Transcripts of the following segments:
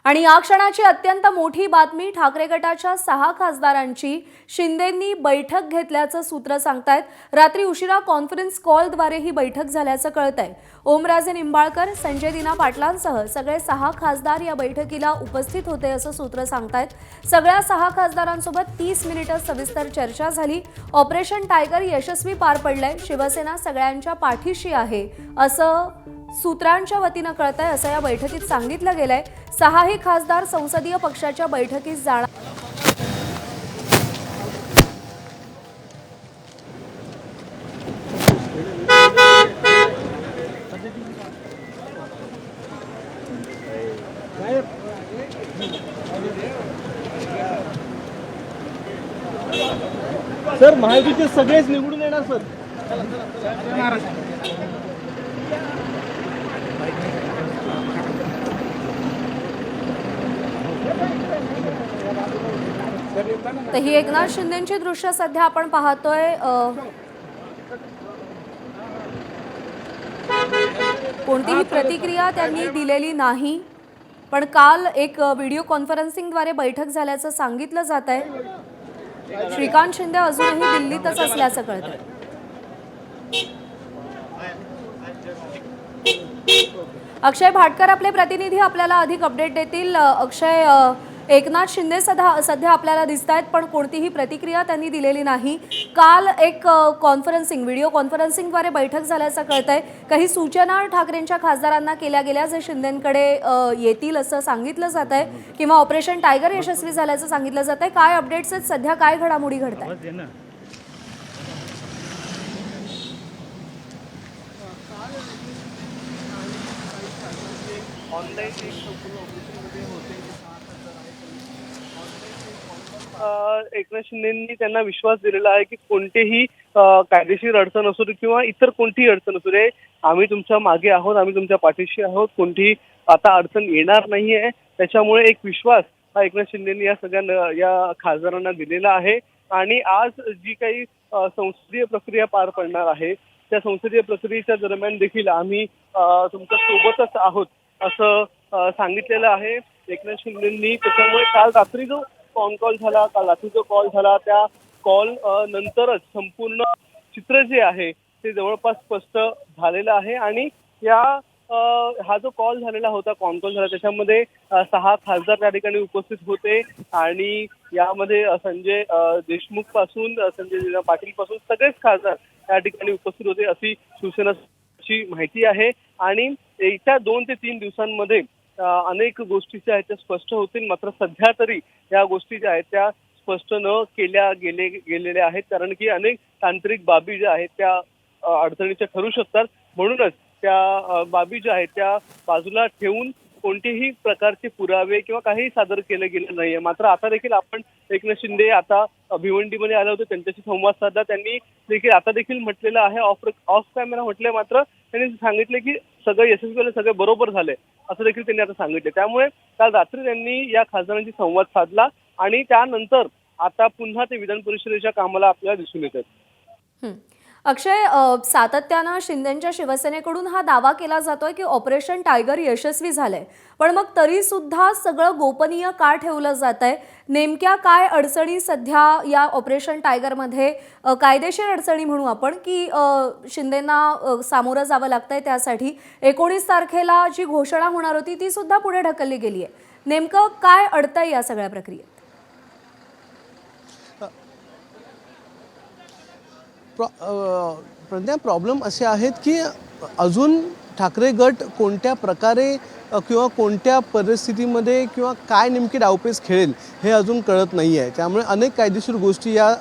आणि या क्षणाची अत्यंत मोठी बातमी ठाकरे गटाच्या 6 खासदारांची शिंदेंनी बैठक घेतल्याचं सूत्र सांगतायत। रात्री उशिरा कॉन्फरन्स कॉलद्वारे ही बैठक झाल्याचं कळतंय। ओमराजे निंबाळकर, संजय दिना पाटलांसह सगळे 6 खासदार या बैठकीला उपस्थित होते असं सूत्र सांगतायत। सगळ्या 6 खासदारांसोबत 30 मिनिटं सविस्तर चर्चा झाली। ऑपरेशन टायगर यशस्वी पार पडलंय। शिवसेना सगळ्यांच्या पाठीशी आहे असं सूत्रांच्या वतीनं कळतंय असं या बैठकीत सांगितलं गेलंय। 6ही खासदार संसदीय पक्षाच्या बैठकीस जाणार। सर महायुतीचे सगळेच निवडून येणार सर। तर ही एकनाथ शिंदेंची दृश्य सध्या आपण पाहतोय। कोणतीही प्रतिक्रिया त्यांनी दिलेली नाही, पण काल एक व्हिडिओ कॉन्फरन्सिंगद्वारे बैठक झाल्याचं सांगितलं जात आहे। श्रीकांत शिंदे अजूनही दिल्लीतच असल्याचं कळतंय। अक्षय भाटकर आपले प्रतिनिधी आपल्याला अधिक अपडेट देतील। अक्षय, एकनाथ शिंदे सध्या आपल्याला दिसतायत, पण कोणतीही प्रतिक्रिया त्यांनी दिलेली नाही। काल एक व्हिडिओ कॉन्फरन्सिंगद्वारे बैठक झाल्याचं कळतंय। काही सूचना ठाकरेंच्या खासदारांना केल्या गेल्या जे शिंदेंकडे येतील असं सांगितलं जात आहे, किंवा ऑपरेशन टायगर यशस्वी झाल्याचं सांगितलं जात आहे। काय अपडेट्स आहेत सध्या, काय घडामोडी घडतायत? एकनाथ शिंदेंनी त्यांना विश्वास दिलेला आहे की कोणतेही कायदेशीर अडचण असू दे किंवा इतर कोणतीही अडचण असू दे, आम्ही तुमच्या मागे आहोत, आम्ही तुमच्या पाठीशी आहोत, कोणतीही आता अडचण येणार नाहीये। त्याच्यामुळे एक विश्वास हा एकनाथ शिंदेंनी या सगळ्या या खासदारांना दिलेला आहे। आणि आज जी काही संसदीय प्रक्रिया पार पडणार आहे त्या संसदीय प्रक्रियेच्या दरम्यान देखील आम्ही तुमच्या सोबतच आहोत असं सांगितलेलं आहे एकनाथ शिंदेंनी। त्याच्यामुळे काल रात्री जो फोन कॉल झाला, काल रात्री जो कॉल झाला, त्या कॉल नंतरच संपूर्ण चित्र जे आहे ते जवळपास स्पष्ट झालेलं आहे। आणि या हा जो कॉल झालेला होता, कॉन कॉल झाला, त्याच्यामध्ये 6 खासदार त्या ठिकाणी उपस्थित होते। आणि यामध्ये संजय देशमुख पासून संजय पाटील पासून सगळेच खासदार त्या ठिकाणी उपस्थित होते अशी शिवसेनेची माहिती आहे। आणि येत्या 2 ते 3 दिवसांमध्ये अनेक गोष्टी ज्या आहेत त्या स्पष्ट होतील। मात्र सध्या तरी या गोष्टी ज्या आहेत त्या स्पष्ट न केल्या गेलेल्या आहेत, कारण की अनेक तांत्रिक बाबी ज्या आहेत त्या अडचणीच्या ठरू शकतात। म्हणूनच त्या बाबी ज्या आहेत त्या बाजूला ठेवून कोणतेही प्रकारचे पुरावे किंवा काही सादर केले गेले नाहीये। मात्र आता देखील आपण एकनाथ शिंदे आता भिवंडीमध्ये आले होते, त्यांच्याशी संवाद साधला। त्यांनी देखील आता देखील म्हटलेलं आहे, ऑफ कॅमेरा म्हटले, मात्र त्यांनी सांगितले की सगळं यशस्वी झालं, सगळं बरोबर झालंय असं देखील त्यांनी आता सांगितले। त्यामुळे काल रात्री त्यांनी या खासदारांशी संवाद साधला आणि त्यानंतर आता पुन्हा ते विधान परिषदेच्या कामाला आपल्याला दिसून येतात। अक्षय, सातत्यानं शिंदेंच्या शिवसेनेकडून हा दावा केला जातोय की ऑपरेशन टायगर यशस्वी झालंय, पण मग तरी सुद्धा सगळं गोपनीय का ठेवलं जातंय? नेमक्या काय अडचणी सध्या या ऑपरेशन टायगरमध्ये, कायदेशीर अडचणी म्हणू आपण, की शिंदेंना सामोरं जावं लागतंय? त्यासाठी 19 तारखेला जी घोषणा होणार होती ती सुद्धा पुढे ढकलली गेली आहे। नेमकं काय अडतंय या सगळ्या प्रक्रियेत? प्रज्ञा, प्रॉब्लेम असे आहेत की अजून ठाकरे गट कोणत्या प्रकारे किंवा कोणत्या परिस्थितीमध्ये किंवा काय नेमकी डावपेच खेळेल हे अजून कळत नाही आहे। त्यामुळे अनेक कायदेशीर गोष्टी या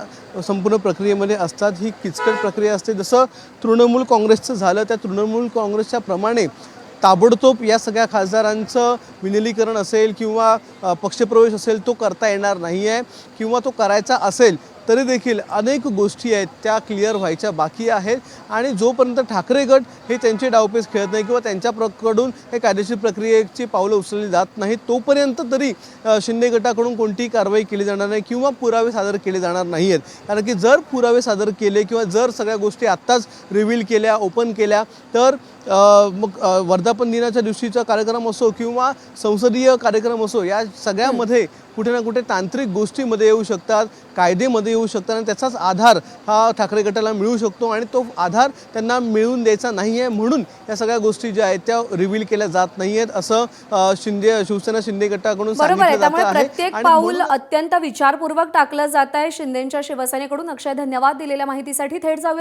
संपूर्ण प्रक्रियेमध्ये असतात। ही किचकट प्रक्रिया असते। जसं तृणमूल काँग्रेसचं झालं, त्या तृणमूल काँग्रेसच्या प्रमाणे ताबडतोब या सगळ्या खासदारांचं विनिलीकरण असेल किंवा पक्षप्रवेश असेल तो करता येणार नाही आहे, किंवा तो करायचा असेल तरी देखील अनेक गोष्टी आहेत त्या क्लिअर व्हायच्या बाकी आहेत आणि जोपर्यंत ठाकरे गट हे त्यांचे डावपेच खेळत नाही किंवा त्यांच्याकडून हे कायदेशीर प्रक्रियेची पावलं उचलली जात नाही तोपर्यंत तरी शिंदे गटाकडून कोणतीही कारवाई केली जाणार नाही किंवा पुरावे सादर केले जाणार नाही आहेत. कारण की जर पुरावे सादर केले किंवा जर सगळ्या गोष्टी आत्ताच रिव्हील केल्या ओपन केल्या तर मग वर्धापन दिनाच्या दिवशीचा कार्यक्रम असो किंवा संसदीय कार्यक्रम असो या सगळ्यामध्ये कुठे ना कुठे तांत्रिक गोष्टीमध्ये येऊ शकतात, कायदेमध्ये येऊ शकतात आणि त्याचाच आधार हा ठाकरे गटाला मिळू शकतो आणि तो आधार त्यांना मिळवून द्यायचा नाही आहे म्हणून या सगळ्या गोष्टी ज्या आहेत त्या रिव्हील केल्या जात नाही आहेत असं शिवसेना शिंदे गटाकडून बरोबर आहे. सांगितलं त्यामुळे जात आहे. प्रत्येक आणि पाऊल म्हणून अत्यंत विचारपूर्वक टाकलं जात आहे शिंदेच्या शिवसेनेकडून. अक्षय, धन्यवाद दिलेल्या माहितीसाठी. थेट जाऊया